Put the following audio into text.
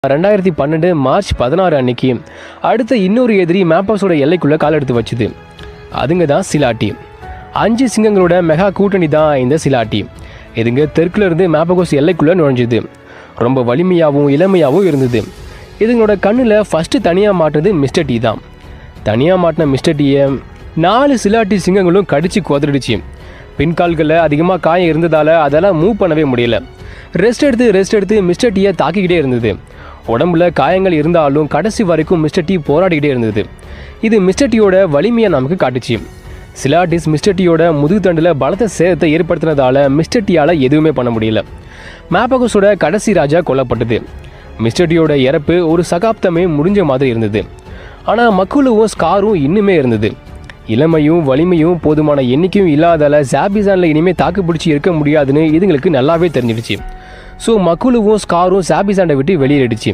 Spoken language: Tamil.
2012 மார்ச் 16 அன்னைக்கு அடுத்த இன்னொரு எதிரி மேப்பாஸோட எல்லைக்குள்ளே கால் எடுத்து வச்சுது. அதுங்க தான் சிலாட்டி. 5 சிங்கங்களோட மெகா கூட்டணி தான் இந்த சிலாட்டி. இதுங்க தெற்குல இருந்து மேப்பகோஸ் எல்லைக்குள்ளே நுழைஞ்சுது. ரொம்ப வலிமையாகவும் இளமையாகவும் இருந்தது. இதுங்களோட கண்ணில் ஃபஸ்ட்டு தனியாக மாட்டினது மிஸ்டர் டி தான். தனியாக மாட்டின மிஸ்டர் டீயை 4 சிலாட்டி சிங்கங்களும் கடிச்சு குதறிடுச்சு. பின்கால்களில் அதிகமாக காயம் இருந்ததால் அதெல்லாம் மூவ் பண்ணவே முடியல. ரெஸ்ட் எடுத்து மிஸ்டர் டீயை தாக்கிக்கிட்டே இருந்தது. உடம்புல காயங்கள் இருந்தாலும் கடைசி வரைக்கும் மிஸ்டர் டி போராடிக்கிட்டே இருந்தது. இது மிஸ்டர் டியோட வலிமையை நமக்கு காட்டுச்சு. சிலாட்டிஸ் மிஸ்டர் டியோட முதுகுத்தண்டில் பலத்த சேதத்தை ஏற்படுத்தினதால மிஸ்டர் டியால் எதுவுமே பண்ண முடியல. மேப்பகோஸோட கடைசி ராஜா கொல்லப்பட்டது. மிஸ்டர் டியோட இறப்பு ஒரு சகாப்தமே முடிஞ்ச மாதிரி இருந்தது. ஆனால் மக்குலுவும் ஸ்காரும் இன்னுமே இருந்தது. இளமையும் வலிமையும் போதுமான எண்ணிக்கையும் இல்லாதால சாபிசானில் இனிமேல் தாக்கு பிடிச்சி இருக்க முடியாதுன்னு இதுங்களுக்கு நல்லாவே தெரிஞ்சிடுச்சு. ஸோ மக்குலுவும் ஸ்காரும் சாபிசாண்டை விட்டு வெளியேறிடுச்சு.